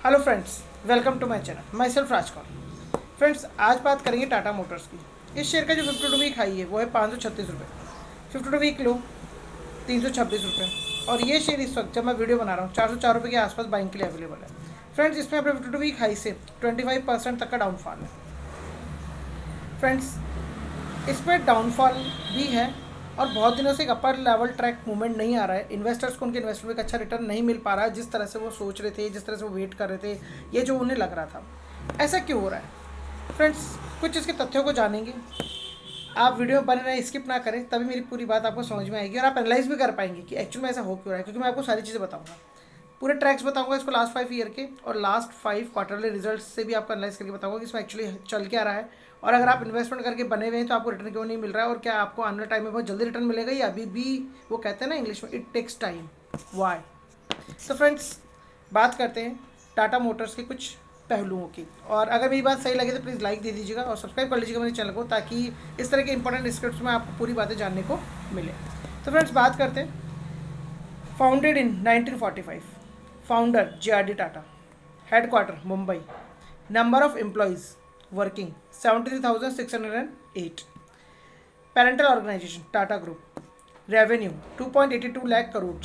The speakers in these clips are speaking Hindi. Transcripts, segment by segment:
Hello friends, welcome to my channel. My self Rajkaur. Friends, आज बात करेंगे टाटा मोटर्स की। इस शेयर का जो 52 वीक हाई है वो है 536 रुपये। 52 वीक लो 326 रुपये। और ये शेयर इस वक्त जब मैं वीडियो बना रहा हूँ 404 रुपये के आसपास बाइंग के लिए अवेलेबल है। फ्रेंड्स, इसमें अपने 52 वीक हाई से 25% तक का डाउनफॉल है। फ्रेंड्स, इसमें डाउनफॉल भी है और बहुत दिनों से एक अपर लेवल ट्रैक मूवमेंट नहीं आ रहा है। इन्वेस्टर्स को उनके इन्वेस्टमेंट में एक अच्छा रिटर्न नहीं मिल पा रहा है जिस तरह से वो सोच रहे थे, जिस तरह से वो वेट कर रहे थे, ये जो उन्हें लग रहा था। ऐसा क्यों हो रहा है फ्रेंड्स? कुछ इसके तथ्यों को जानेंगे। आप वीडियो में बने रहें, स्किप ना करें, तभी मेरी पूरी बात आपको समझ में आएगी और आप एनालाइज भी कर पाएंगे कि एक्चुअल में ऐसा हो क्यों रहा है। क्योंकि मैं आपको सारी चीज़ें बताऊंगा, पूरे ट्रैक्स बताऊंगा इसको, लास्ट 5 ईयर के और लास्ट 5 क्वार्टरली रिजल्ट से भी आपको एनालाइज करके बताऊंगा कि इसमें एक्चुअली चल क्या रहा है। और अगर आप इन्वेस्टमेंट करके बने हुए हैं तो आपको रिटर्न क्यों नहीं मिल रहा है, और क्या आपको आने वाले टाइम में बहुत जल्दी रिटर्न मिलेगा या अभी भी वो कहते हैं ना इंग्लिश में, इट टेक्स टाइम, वाई। तो फ्रेंड्स, बात करते हैं टाटा मोटर्स के कुछ पहलुओं की। और अगर मेरी बात सही लगे तो प्लीज़ लाइक दे दीजिएगा और सब्सक्राइब कर लीजिएगा मेरे चैनल को, ताकि इस तरह के इंपॉर्टेंट स्क्रिप्ट्स में आपको पूरी बातें जानने को मिले। तो फ्रेंड्स, बात करते हैं। Founded in 1945, founder J R D. Tata, headquarter Mumbai, number of employees working 73,608, parental organisation Tata group, revenue 2.82 lakh crore,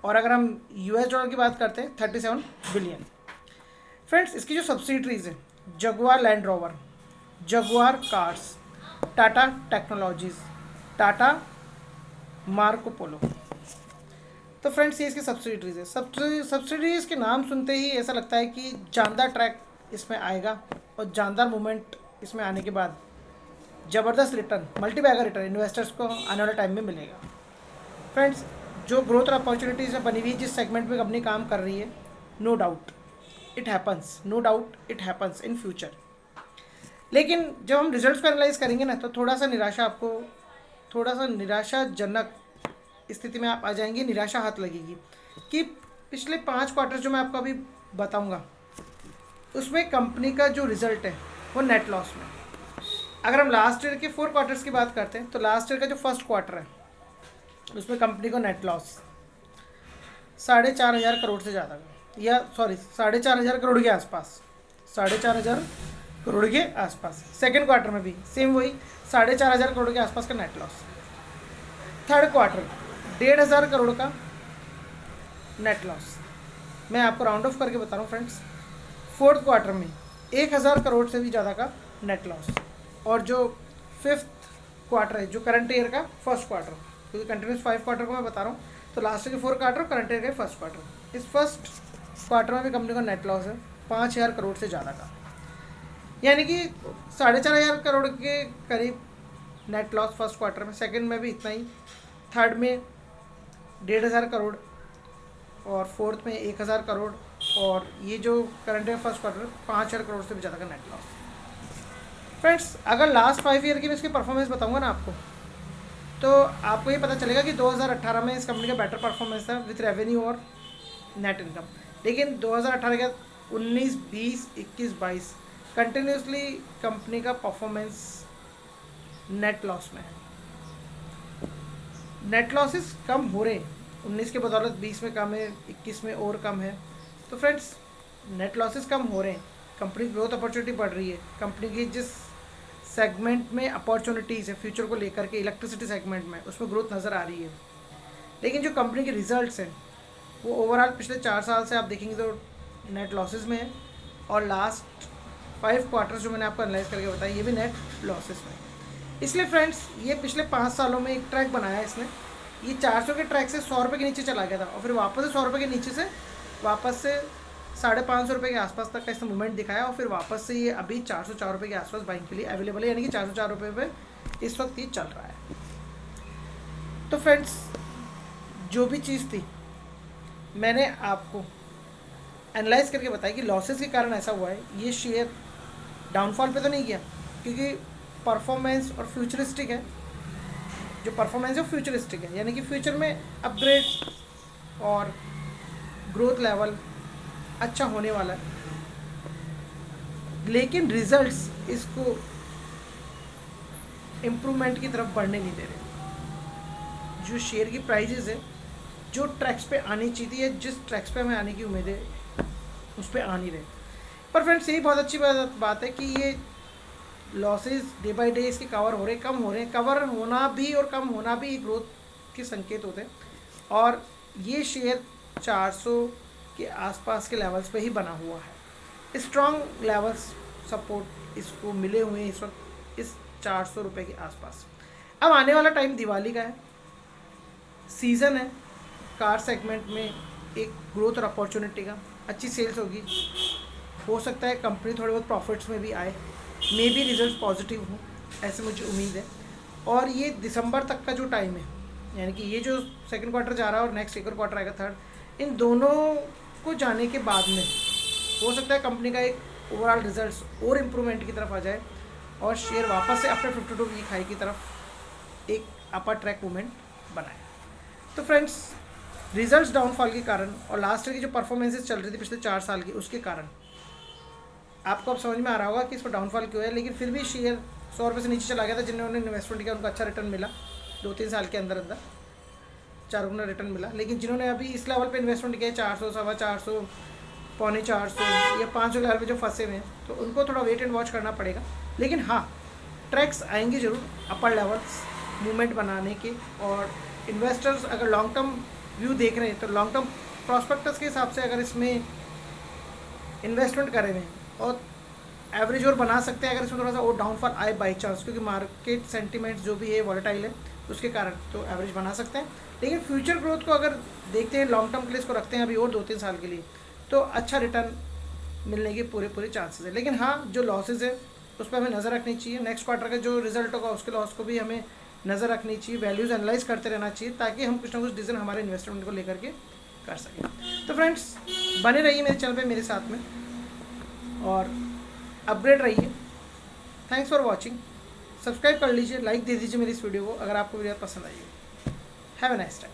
और अगर हम यूएस डॉलर की बात करते हैं 37 बिलियन। फ्रेंड्स, इसकी जो सब्सिडरीज है, Jaguar land rover, Jaguar cars, Tata technologies, Tata Marco Polo. तो फ्रेंड्स, ये इसकी सब्सिडरीज है। सब्सिडरीज के नाम सुनते ही ऐसा लगता है कि जानदार ट्रैक इसमें आएगा और जानदार मूवमेंट इसमें आने के बाद ज़बरदस्त रिटर्न, मल्टीबैगर रिटर्न इन्वेस्टर्स को आने वाले टाइम में मिलेगा। फ्रेंड्स, जो ग्रोथ और अपॉर्चुनिटीज़ है बनी हुई, जिस सेगमेंट में कंपनी काम कर रही है, no doubt it happens, no doubt it happens in future. लेकिन जब हम रिजल्ट्स को एनालाइज करेंगे ना, तो थोड़ा सा निराशाजनक स्थिति में आप आ जाएंगे, निराशा हाथ लगेगी कि पिछले 5 क्वार्टर जो मैं आपको अभी बताऊंगा उसमें कंपनी का जो रिजल्ट है वो नेट लॉस में। अगर हम लास्ट ईयर के 4 क्वार्टर्स की बात करते हैं तो लास्ट ईयर का जो फर्स्ट क्वार्टर है उसमें कंपनी को नेट लॉस 4,500 करोड़ से ज़्यादा का, या सॉरी 4,500 करोड़ के आसपास, 4,500 करोड़ के आसपास। सेकेंड क्वार्टर में भी सेम वही 4,500 करोड़ के आसपास का net loss. Third quarter 1,500 crore का नेट लॉस। मैं आपको राउंड ऑफ करके बता रहा हूँ फ्रेंड्स। फोर्थ क्वार्टर में 1,000 करोड़ से भी ज़्यादा का नेट लॉस। और जो फिफ्थ क्वार्टर है, जो करंट ईयर का फर्स्ट क्वार्टर, क्योंकि कंटिन्यूस 5 क्वार्टर को मैं बता रहा हूँ, तो लास्ट ईयर के 4 क्वार्टर, करंट ईयर के फर्स्ट क्वार्टर, इस फर्स्ट क्वार्टर में भी कंपनी का नेट लॉस है 5,000 करोड़ से ज़्यादा का, यानी कि 4,500 करोड़ के करीब नेट लॉस फर्स्ट क्वार्टर में। सेकेंड में भी इतना ही, थर्ड में 1,500 करोड़ और फोर्थ में 1,000 करोड़, और ये जो current year first quarter 5,000 crore से भी ज़्यादा का नेट लॉस। फ्रेंड्स, अगर लास्ट 5 ईयर की मैं इसकी परफॉर्मेंस बताऊंगा ना आपको, तो आपको ये पता चलेगा कि 2018 में इस कंपनी का बेटर परफॉर्मेंस था विथ रेवेन्यू और नेट इनकम। लेकिन 2018 के 19, 20, 21, 22 कंटिन्यूसली कंपनी का परफॉर्मेंस नेट लॉस में है। नेट लॉसेस कम हो रहे हैं, 19 के बदौलत 20 में कम है, 21 में और कम है। तो फ्रेंड्स, नेट लॉसेस कम हो रहे हैं, कंपनी की ग्रोथ अपॉर्चुनिटी बढ़ रही है। कंपनी की जिस सेगमेंट में अपॉर्चुनिटीज़ है फ्यूचर को लेकर के, इलेक्ट्रिसिटी सेगमेंट में, उसमें ग्रोथ नज़र आ रही है। लेकिन जो कंपनी के रिजल्ट्स हैं वो ओवरऑल पिछले 4 साल से आप देखेंगे तो नेट लॉसेस में है, और लास्ट 5 क्वार्टर्स जो मैंने आपको एनालाइज करके बताया ये भी नेट लॉसेस में। इसलिए फ्रेंड्स, ये पिछले 5 सालों में एक ट्रैक बनाया इसने। ये 400 के ट्रैक से 100 रुपये के नीचे चला गया था और फिर वापस से 100 रुपये के नीचे से वापस से 550 रुपये के आसपास तक का इसने मूवमेंट दिखाया, और फिर वापस से ये अभी 404 रुपये के आसपास बाइंग के लिए अवेलेबल है, यानी कि 404 रुपये पे इस वक्त ये चल रहा है। तो फ्रेंड्स, जो भी चीज़ थी मैंने आपको एनालाइज करके बताया कि लॉसेस के कारण ऐसा हुआ है। ये शेयर डाउनफॉल पे तो नहीं गया क्योंकि परफॉर्मेंस और फ्यूचरिस्टिक है। जो परफॉर्मेंस है वो फ्यूचरिस्टिक है, यानी कि फ्यूचर में अपग्रेड और ग्रोथ लेवल अच्छा होने वाला है। लेकिन रिजल्ट्स इसको इम्प्रूवमेंट की तरफ बढ़ने नहीं दे रहे। जो शेयर की प्राइजेज़ है, जो ट्रैक्स पे आनी चाहिए थी, जिस ट्रैक्स पे हमें आने की उम्मीद है, उस पर आ नहीं रहे। पर फ्रेंड्स यही बहुत अच्छी बात है कि ये लॉसेस डे बाय डे इसके कवर हो रहे, कम हो रहे हैं। कवर होना भी और कम होना भी ग्रोथ के संकेत होते हैं। और ये शेयर 400 के आसपास के लेवल्स पे ही बना हुआ है। स्ट्रॉन्ग लेवल्स सपोर्ट इसको मिले हुए हैं इस वक्त इस 400 रुपये के आसपास। अब आने वाला टाइम दिवाली का है, सीज़न है, कार सेगमेंट में एक ग्रोथ और अपॉर्चुनिटी का, अच्छी सेल्स होगी, हो सकता है कंपनी थोड़े बहुत प्रॉफिट्स में भी आए, मे बी रिजल्ट पॉजिटिव हो, ऐसे मुझे उम्मीद है। और ये दिसंबर तक का जो टाइम है, यानी कि ये जो सेकंड क्वार्टर जा रहा है और नेक्स्ट एक क्वार्टर आएगा थर्ड, इन दोनों को जाने के बाद में हो सकता है कंपनी का एक ओवरऑल रिजल्ट और इम्प्रूवमेंट की तरफ आ जाए और शेयर वापस से अपने 52 वीक हाई की तरफ एक अपर ट्रैक मूवमेंट बनाए। तो फ्रेंड्स, रिजल्ट्स डाउनफॉल के कारण और लास्ट ईयर की जो परफॉर्मेंसेस चल रही थी पिछले 4 साल की, उसके कारण आपको अब समझ में आ रहा होगा कि इसको डाउनफॉल क्यों है। लेकिन फिर भी शेयर 100 रुपये से नीचे चला गया था। जिन्होंने इन्वेस्टमेंट किया उनको अच्छा रिटर्न मिला, 2-3 साल के अंदर 4 गुना रिटर्न मिला। लेकिन जिन्होंने अभी इस लेवल पे इन्वेस्टमेंट किया 400, 450, 450 या 500 लेवल पे जो फंसे हुए हैं, तो उनको थोड़ा वेट एंड वॉच करना पड़ेगा। लेकिन हाँ, ट्रैक्स आएंगे ज़रूर अपर लेवल्स मूवमेंट बनाने के। और इन्वेस्टर्स अगर लॉन्ग टर्म व्यू देख रहे हैं तो लॉन्ग टर्म प्रॉस्पेक्टस के हिसाब से अगर इसमें इन्वेस्टमेंट करें हुए और एवरेज और बना सकते हैं अगर इसमें थोड़ा सा और डाउनफॉल आए बाई चांस, क्योंकि मार्केट सेंटीमेंट्स जो भी है वॉलेटाइल है उसके कारण, तो एवरेज बना सकते हैं। लेकिन फ्यूचर ग्रोथ को अगर देखते हैं, लॉन्ग टर्म के लिए इसको रखते हैं अभी और 2-3 साल के लिए, तो अच्छा रिटर्न मिलने के पूरे चांसेस है। लेकिन हाँ, जो लॉसेज है उस पर हमें नज़र रखनी चाहिए। नेक्स्ट क्वार्टर का जो रिजल्ट होगा उसके लॉस को भी हमें नज़र रखनी चाहिए, वैल्यूज़ एनालाइज करते रहना चाहिए, ताकि हम कुछ ना कुछ डिसीजन हमारे इन्वेस्टमेंट को लेकर के कर सकें। तो फ्रेंड्स, बने रहिए मेरे चैनल पे मेरे साथ में और अपग्रेड रहिए। Thanks for watching. सब्सक्राइब कर लीजिए, लाइक दे दीजिए मेरी इस वीडियो को अगर आपको वीडियो पसंद आई हो। Have a nice time.